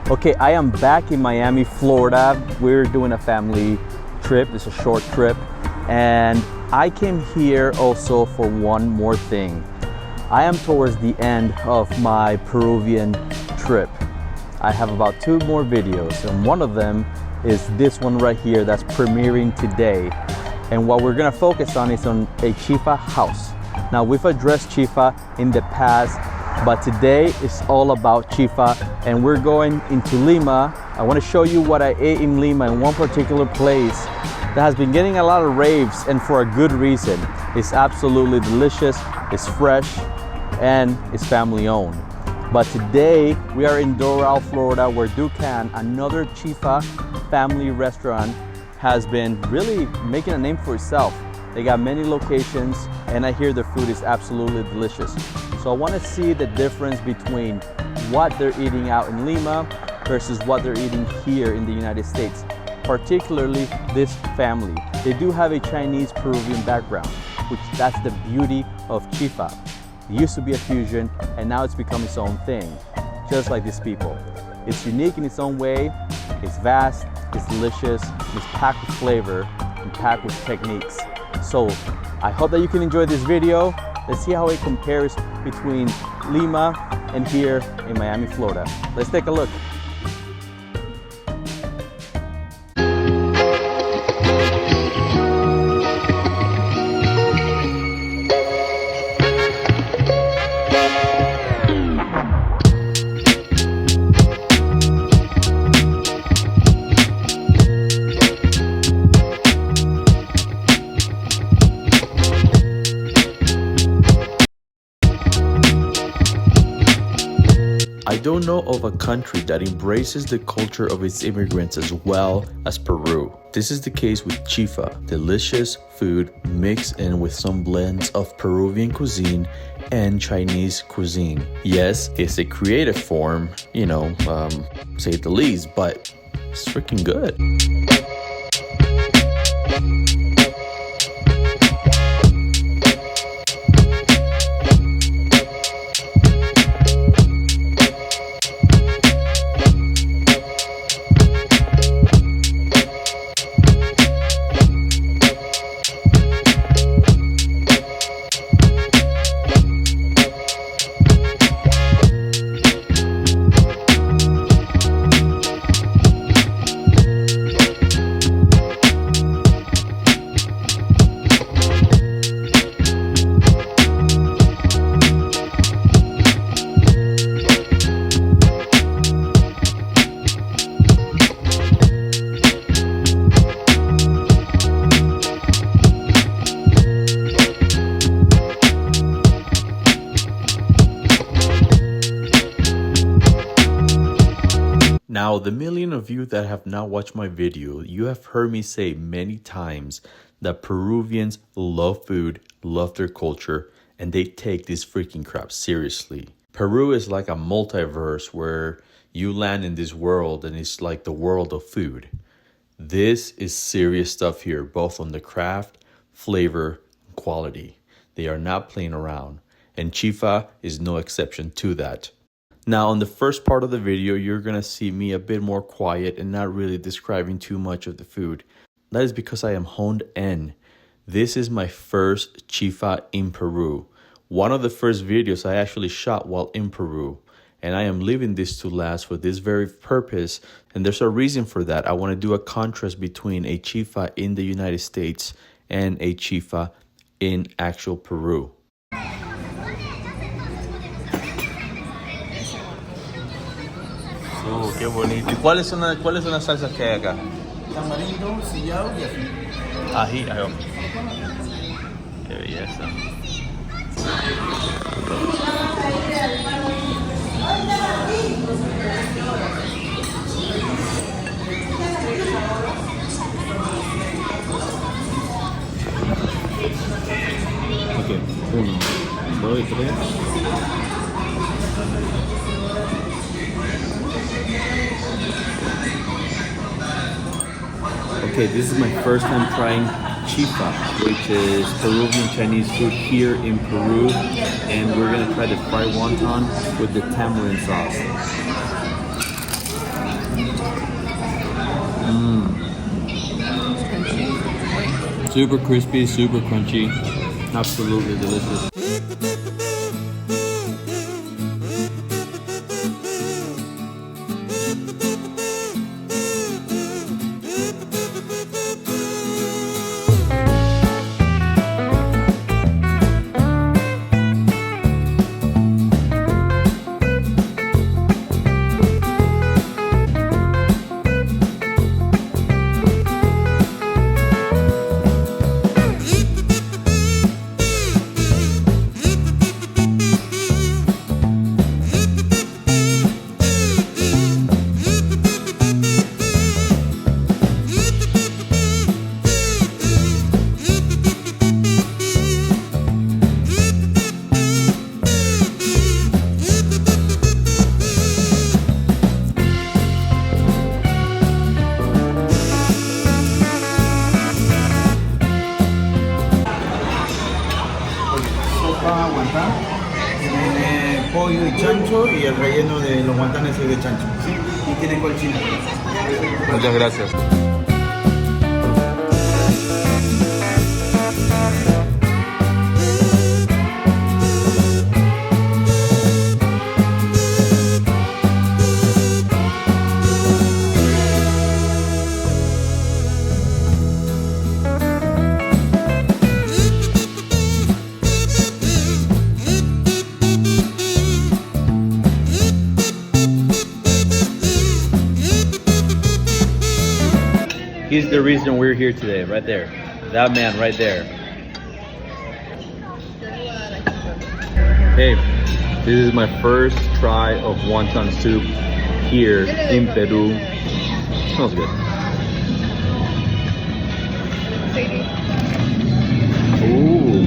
Okay, I am back in Miami, Florida. We're doing a family trip. It's a short trip. And I came here also for one more thing. I am towards the end of my Peruvian trip. I have about 2 more videos, and one of them is this one right here that's premiering today. And what we're gonna focus on is on a Chifa house. Now, we've addressed Chifa in the past, but today is all about Chifa, and we're going into Lima. I want to show you what I ate in Lima in one particular place that has been getting a lot of raves, and for a good reason. It's absolutely delicious, it's fresh, and it's family owned. But today we are in Doral, Florida, where Dukan, another Chifa family restaurant, has been really making a name for itself. They got many locations, and I hear their food is absolutely delicious. So I want to see the difference between what they're eating out in Lima versus what they're eating here in the United States, particularly this family. They do have a Chinese Peruvian background, which that's the beauty of Chifa. It used to be a fusion, and now it's become its own thing, just like these people. It's unique in its own way, it's vast, it's delicious, it's packed with flavor, and packed with techniques. So I hope that you can enjoy this video. Let's see how it compares between Lima and here in Miami, Florida. Let's take a look. I don't know of a country that embraces the culture of its immigrants as well as Peru. This is the case with Chifa, delicious food mixed in with some blends of Peruvian cuisine and Chinese cuisine. Yes, it's a creative form, say the least, but it's freaking good. Now, the million of you that have not watched my video, you have heard me say many times that Peruvians love food, love their culture, and they take this freaking crap seriously. Peru is like a multiverse where you land in this world and it's like the world of food. This is serious stuff here, both on the craft, flavor, and quality. They are not playing around, and Chifa is no exception to that. Now, on the first part of the video, you're going to see me a bit more quiet and not really describing too much of the food. That is because I am honed in. This is my first Chifa in Peru. One of the first videos I actually shot while in Peru. And I am leaving this to last for this very purpose. And there's a reason for that. I want to do a contrast between a Chifa in the United States and a Chifa in actual Peru. Qué bonito. ¿Y cuáles son las salsas que hay acá? Tamarindo, sillao y ají. Ají, ahí vamos. Qué belleza. Ok, 1, 2 y 3. Okay, this is my first time trying Chifa, which is Peruvian Chinese food here in Peru, and we're gonna try the fried wonton with the tamarind sauce. Super crispy, super crunchy, absolutely delicious. Sopa Wantán. Tiene pollo y chancho y el relleno de los guantanes es de chancho. ¿Sí? Y tiene colchina. Muchas gracias. He's the reason we're here today, right there. That man right there. Hey, this is my first try of wonton soup here in Peru. Smells good. Ooh.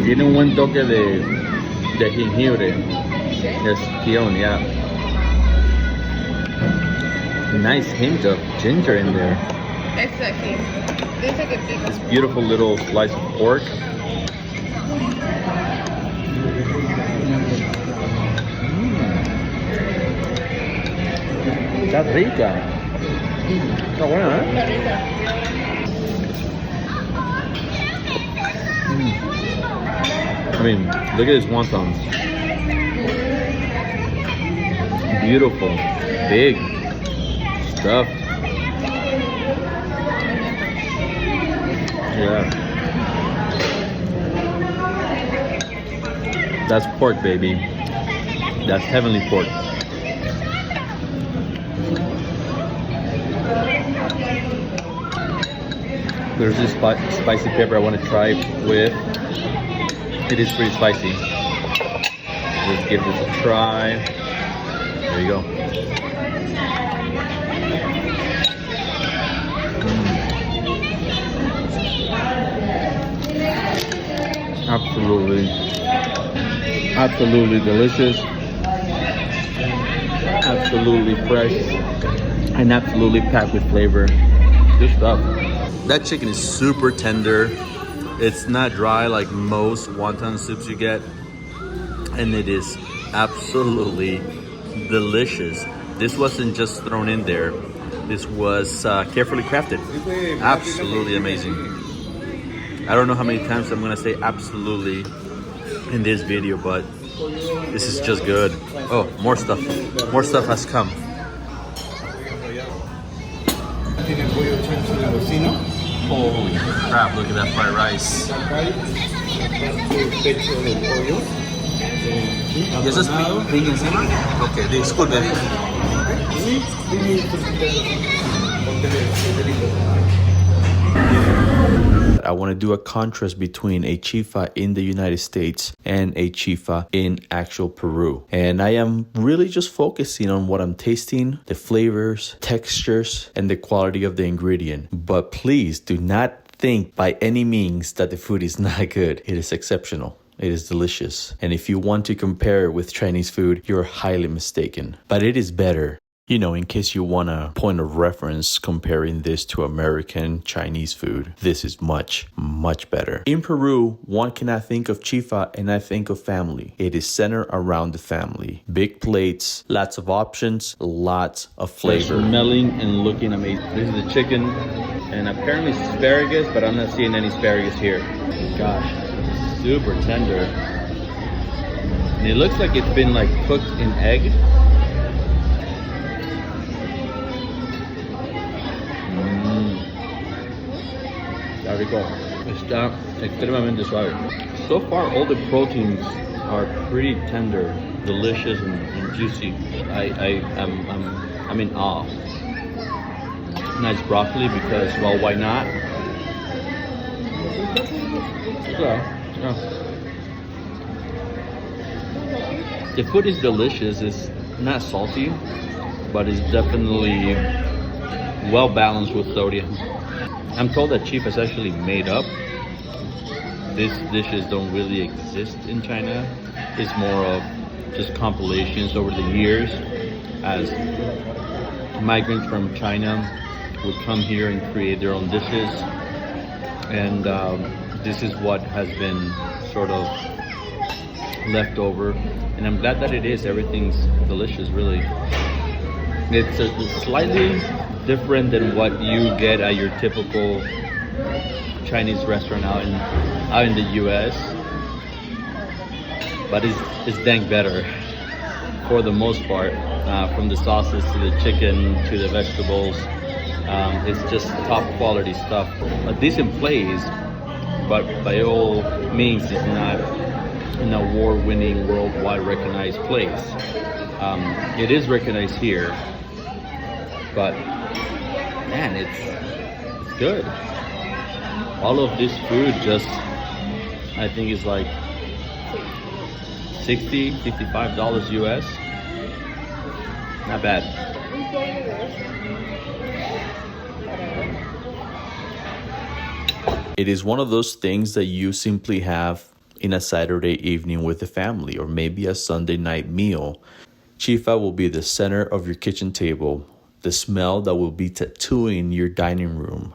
Tiene un buen toque de jengibre. Yes, peon, yeah. Nice hint of ginger in there. Exactly. This beautiful little slice of pork. Está rica. Está buena, ¿eh? I mean, look at this wonton. Beautiful, big. Stuff. Yeah. That's pork, baby. That's heavenly pork. There's this spicy pepper I want to try with. It is pretty spicy. Let's give this a try. There you go. Absolutely delicious, absolutely fresh, and absolutely packed with flavor. Good stuff. That chicken is super tender. It's not dry like most wonton soups you get, and it is absolutely delicious. This wasn't just thrown in there. This was carefully crafted. Absolutely amazing. I don't know how many times I'm gonna say absolutely in this video, but this is just good. Oh, more stuff. More stuff has come. Holy crap, look at that fried rice. ¿Y eso es piña encima? Ok, disculpe. I want to do a contrast between a chifa in the United States and a chifa in actual Peru. And I am really just focusing on what I'm tasting, the flavors, textures, and the quality of the ingredient. But please do not think by any means that the food is not good. It is exceptional. It is delicious. And if you want to compare it with Chinese food, you're highly mistaken. But it is better. You know, in case you want a point of reference comparing this to American Chinese food, this is much, much better. In Peru, one cannot think of chifa and I think of family. It is centered around the family. Big plates, lots of options, lots of flavor. Smelling and looking amazing. This is the chicken and apparently asparagus, but I'm not seeing any asparagus here. Gosh, super tender. And it looks like it's been like cooked in egg. Está rico. Está extremadamente suave. So far, all the proteins are pretty tender, delicious, and juicy. I'm in awe. Nice broccoli because, well, why not? Yeah. The food is delicious. It's not salty, but it's definitely well balanced with sodium. I'm told that chifa is actually made up. These dishes don't really exist in China. It's more of just compilations over the years as migrants from China would come here and create their own dishes. And this is what has been sort of left over. And I'm glad that it is. Everything's delicious, really. It's slightly different than what you get at your typical Chinese restaurant out in the US, but it's dang better for the most part. From the sauces to the chicken to the vegetables, it's just top quality stuff. A decent place, but by all means it's not an award-winning, worldwide recognized place. It is recognized here, but man, it's good. All of this food just, I think, is like $65 US. Not bad. It is one of those things that you simply have in a Saturday evening with the family or maybe a Sunday night meal. Chifa will be the center of your kitchen table, the smell that will be tattooing your dining room.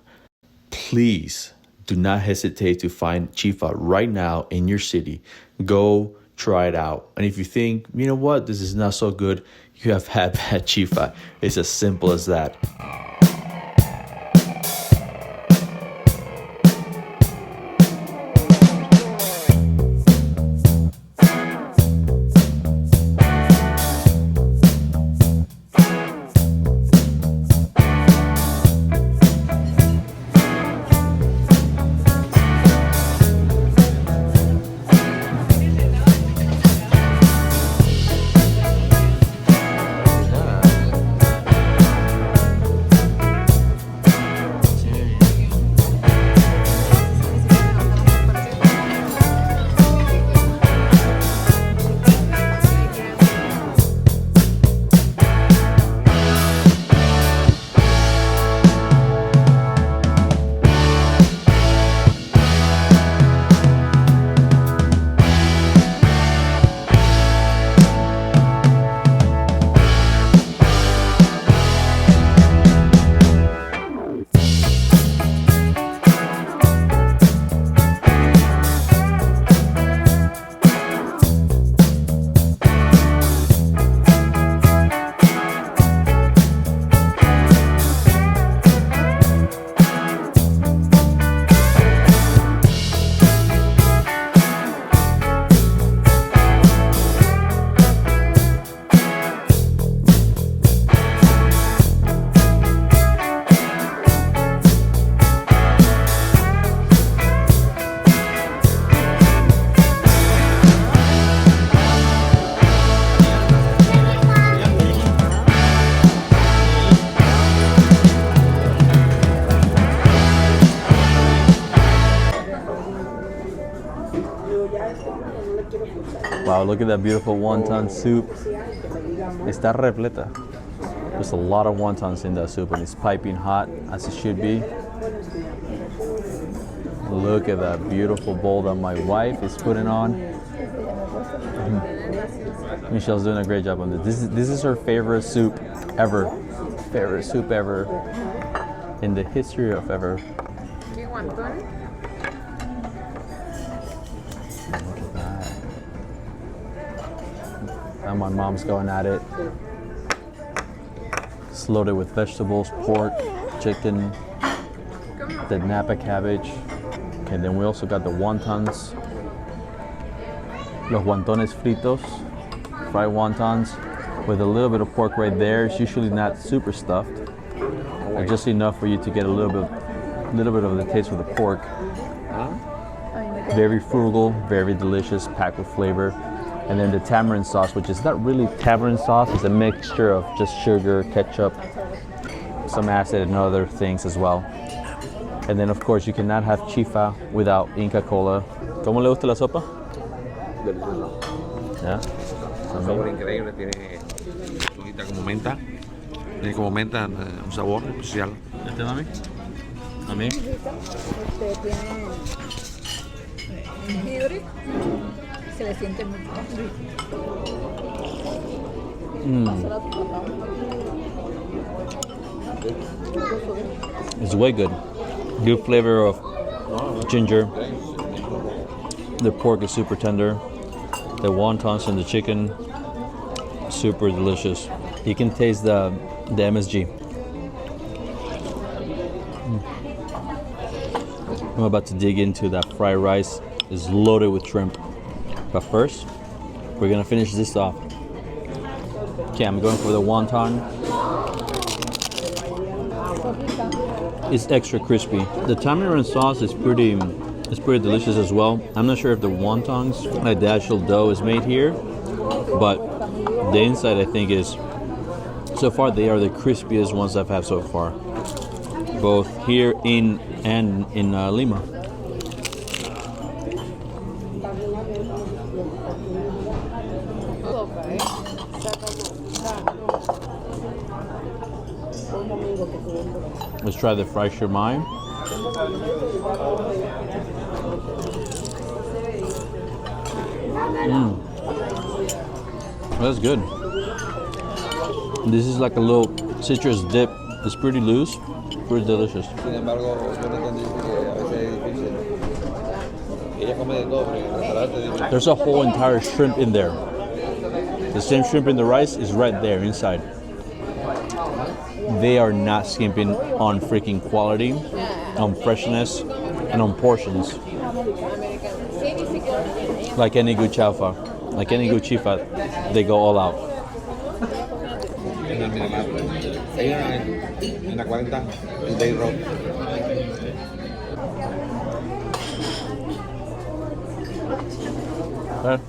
Please do not hesitate to find chifa right now in your city. Go try it out. And if you think, you know what, this is not so good, you have had bad chifa. It's as simple as that. Wow, look at that beautiful wonton soup. Está repleta. There's a lot of wontons in that soup and it's piping hot as it should be. Look at that beautiful bowl that my wife is putting on. Michelle's doing a great job on this. This is her favorite soup ever. Favorite soup ever in the history of ever. ¿Qué guantón? Look at that. And my mom's going at it. It's loaded with vegetables, pork, chicken, the Napa cabbage. Okay, then we also got the wontons. Los guantones fritos, fried wontons with a little bit of pork right there. It's usually not super stuffed, just enough for you to get a little bit of the taste of the pork. Very frugal, very delicious, packed with flavor. And then the tamarind sauce, which is not really tamarind sauce, it's a mixture of just sugar, ketchup, some acid, and other things as well. And then of course you cannot have chifa without Inca Cola. ¿Cómo le gusta la sopa? Delicioso. Yeah. Un sabor increíble, tiene hojita como menta. Tiene como menta un sabor especial. ¿Este mami? ¿A mí? Tiene jengibre. Se le siente mucho. It's way good. Good flavor of ginger. The pork is super tender. The wontons and the chicken, super delicious. You can taste the MSG. I'm about to dig into that fried rice. It's loaded with shrimp. But first, we're gonna finish this off. Okay, I'm going for the wonton. It's extra crispy. The tamarind sauce is pretty delicious as well. I'm not sure if the wontons, like the actual dough, is made here, but the inside I think is, so far they are the crispiest ones I've had so far, both here in Lima. Let's try the fried shumai. That's good. This is like a little citrus dip. It's pretty loose, pretty delicious. Sin embargo, yo no entendí que a veces es difícil. Ella come de todo, pero en el restaurante es difícil. There's a whole entire shrimp in there. The same shrimp in the rice is right there inside. They are not skimping on freaking quality, on freshness, and on portions. Like any good chifa, like any good chifa, they go all out. En el Miramar. Ella en la 40, el Day Road. Okay.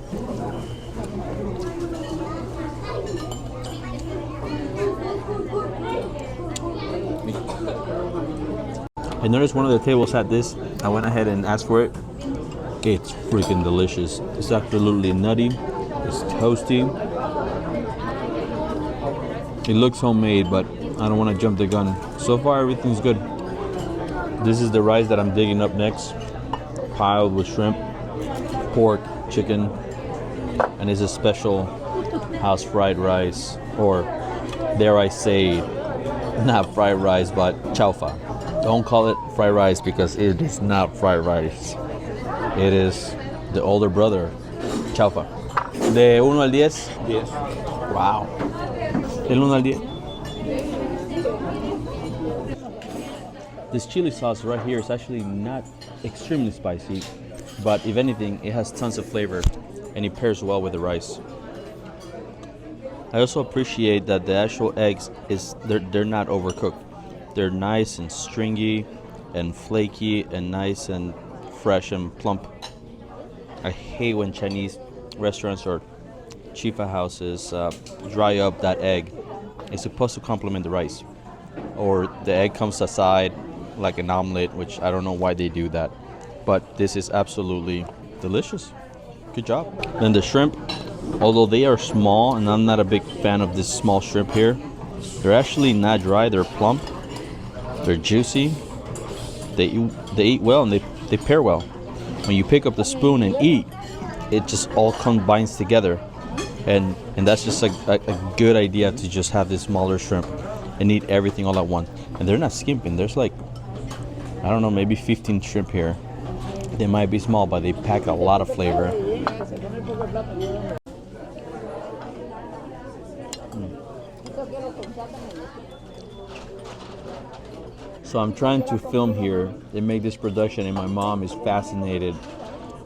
I noticed one of the tables had this. I went ahead and asked for it. It's freaking delicious. It's absolutely nutty. It's toasty. It looks homemade, but I don't want to jump the gun. So far, everything's good. This is the rice that I'm digging up next, piled with shrimp, pork, chicken, and it's a special house fried rice, or dare I say, not fried rice, but chaufa. Don't call it fried rice because it is not fried rice. It is the older brother, chaufa. De 1 al 10? 10. Wow. Del 1 al 10. This chili sauce right here is actually not extremely spicy, but if anything, it has tons of flavor and it pairs well with the rice. I also appreciate that the actual eggs they're not overcooked. They're nice and stringy and flaky and nice and fresh and plump. I hate when Chinese restaurants or chifa houses dry up that egg. It's supposed to complement the rice, or the egg comes aside like an omelet, which I don't know why they do that, but this is absolutely delicious. Good job. Then the shrimp, although they are small, and I'm not a big fan of this small shrimp here, they're actually not dry. They're plump, they're juicy, they eat well, and they pair well. When you pick up the spoon and eat, it just all combines together. and that's just a good idea to just have this smaller shrimp and eat everything all at once. And they're not skimping. There's like, I don't know, maybe 15 shrimp here. They might be small, but they pack a lot of flavor. So I'm trying to film here. They make this production, and my mom is fascinated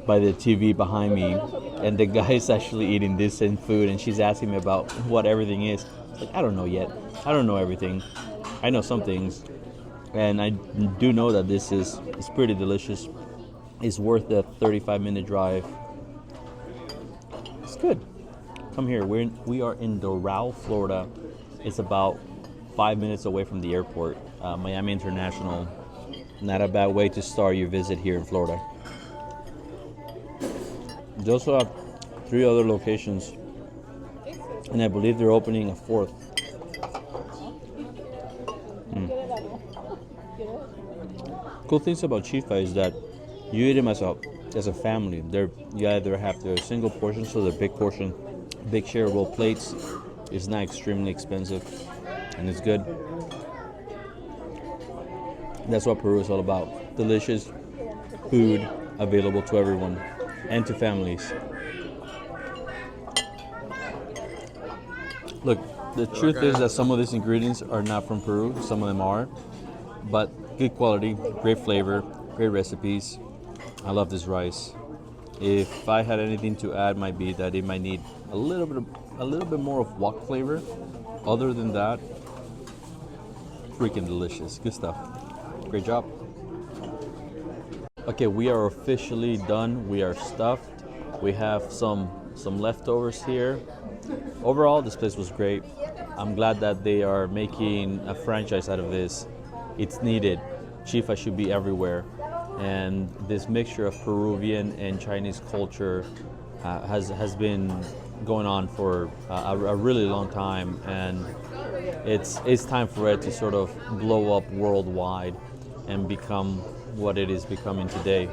by the TV behind me, and the guy is actually eating this same food, and she's asking me about what everything is. It's like, I don't know yet. I don't know everything. I know some things, and I do know that this is pretty delicious. It's worth the 35-minute drive. It's good. Come here. We are in Doral, Florida. It's about 5 minutes away from the airport, Miami International. Not a bad way to start your visit here in Florida. They also have 3 other locations, and I believe they're opening a 4th. Cool things about Chifa is that you eat them as a family. You either have the single portion, so the big portion, big shareable plates. It's not extremely expensive, and it's good. That's what Peru is all about. Delicious food available to everyone and to families. Look, the truth is that some of these ingredients are not from Peru. Some of them are, but good quality, great flavor, great recipes. I love this rice. If I had anything to add, might be that it might need a little bit more of wok flavor. Other than that, freaking delicious. Good stuff. Great job. Okay, we are officially done. We are stuffed. We have some leftovers here. Overall, this place was great. I'm glad that they are making a franchise out of this. It's needed. Chifa should be everywhere. And this mixture of Peruvian and Chinese culture has been going on for a really long time, and it's time for it to sort of blow up worldwide and become what it is becoming today.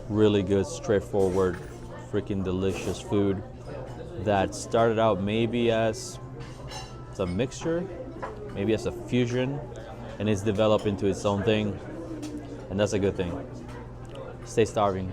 Really good, straightforward, freaking delicious food that started out maybe as a mixture, maybe as a fusion, and it's developed into its own thing, and that's a good thing. Stay starving.